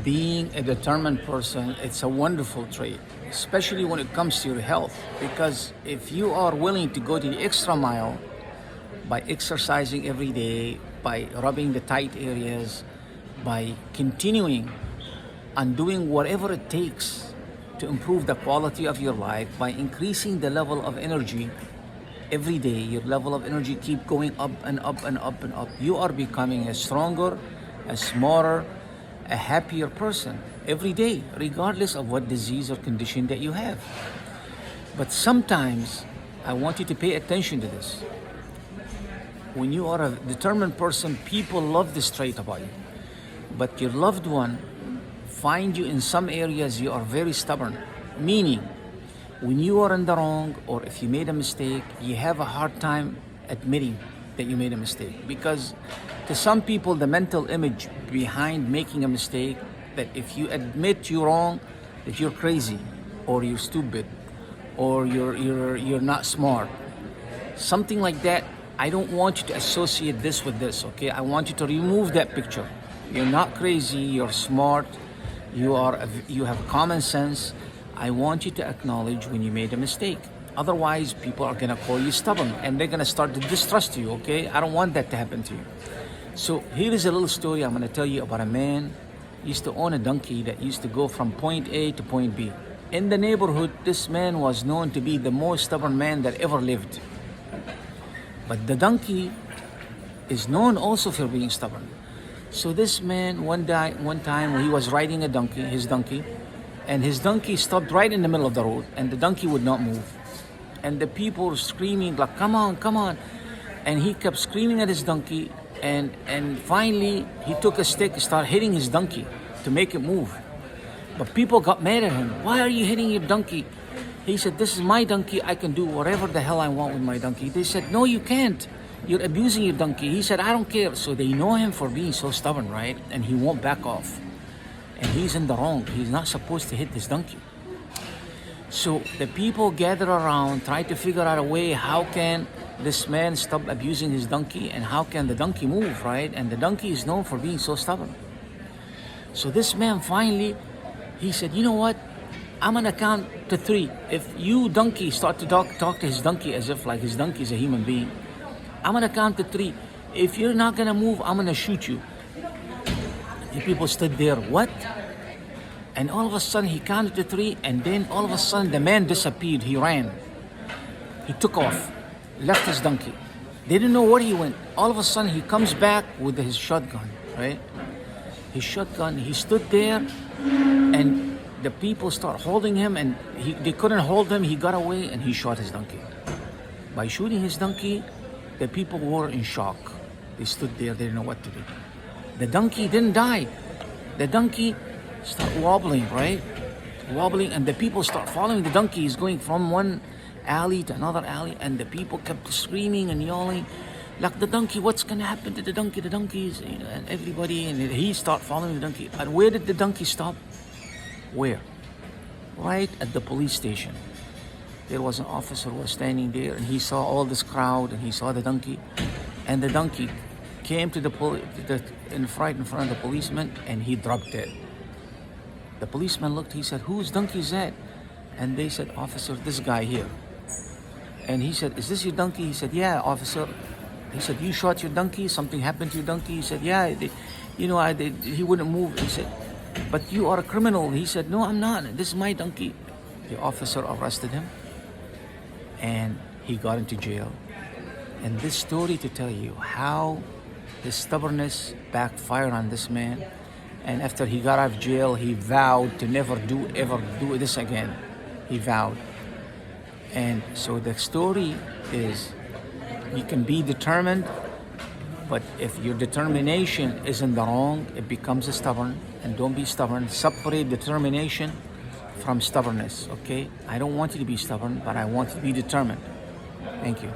being a determined person, it's a wonderful trait, especially when it comes to your health. Because if you are willing to go the extra mile by exercising every day, by rubbing the tight areas, by continuing and doing whatever it takes to improve the quality of your life, by increasing the level of energy every day, your level of energy keep going up and up and up and up. You are becoming a stronger, a smarter, a happier person every day, regardless of what disease or condition that you have. But sometimes I want you to pay attention to this. When you are a determined person, people love this trait about you. But your loved one find you in some areas you are very stubborn. Meaning, when you are in the wrong or if you made a mistake, you have a hard time admitting that you made a mistake. Because to some people, the mental image behind making a mistake, that if you admit you're wrong, that you're crazy or you're stupid or you're not smart. Something like that. I don't want you to associate this with this, okay? I want you to remove that picture. You're not crazy, you're smart, you have common sense. I want you to acknowledge when you made a mistake. Otherwise, people are gonna call you stubborn and they're gonna start to distrust you, okay? I don't want that to happen to you. So here is a little story I'm gonna tell you about a man who used to own a donkey that used to go from point A to point B. In the neighborhood, this man was known to be the most stubborn man that ever lived. But the donkey is known also for being stubborn. So this man, one time when he was riding his donkey, and his donkey stopped right in the middle of the road, and the donkey would not move. And the people were screaming like, come on, come on. And he kept screaming at his donkey, and finally he took a stick and started hitting his donkey to make it move. But people got mad at him. Why are you hitting your donkey? He said, this is my donkey, I can do whatever the hell I want with my donkey. They said, no, you can't. You're abusing your donkey. He said, I don't care. So they know him for being so stubborn, right? And he won't back off. And he's in the wrong. He's not supposed to hit this donkey. So the people gather around, try to figure out a way, how can this man stop abusing his donkey and how can the donkey move, right? And the donkey is known for being so stubborn. So this man finally, he said, you know what? I'm gonna count to 3. If you donkey start to talk to his donkey as if like his donkey is a human being, I'm gonna count to 3. If you're not gonna move, I'm gonna shoot you. The people stood there, what? And all of a sudden he counted to 3, and then all of a sudden the man disappeared. He ran. He took off, left his donkey. They didn't know where he went. All of a sudden he comes back with his shotgun, right? His shotgun, he stood there, and the people start holding him, and they couldn't hold him. He got away and he shot his donkey. By shooting his donkey, the people were in shock. They stood there, they didn't know what to do. The donkey didn't die. The donkey started wobbling, right? Wobbling, and the people start following the donkey. He's going from one alley to another alley, and the people kept screaming and yelling, like, the donkey, what's gonna happen to the donkey? The donkey's, and everybody, and he started following the donkey. And where did the donkey stop? Where? Right at the police station. There was an officer who was standing there, and he saw all this crowd, and he saw the donkey, and the donkey came to in front of the policeman, and he dropped dead. The policeman looked. He said, "Whose donkey is that?" And they said, "Officer, this guy here." And he said, "Is this your donkey?" He said, "Yeah, officer." He said, "You shot your donkey? Something happened to your donkey?" He said, "Yeah, he wouldn't move." He said, "But you are a criminal." He said, "No, I'm not. This is my donkey." The officer arrested him, and he got into jail. And this story to tell you how his stubbornness backfired on this man. And after he got out of jail, he vowed to never ever do this again. He vowed. And so the story is, you can be determined, but if your determination is in the wrong, it becomes stubborn. And don't be stubborn. Separate determination from stubbornness, okay? I don't want you to be stubborn, but I want you to be determined. Thank you.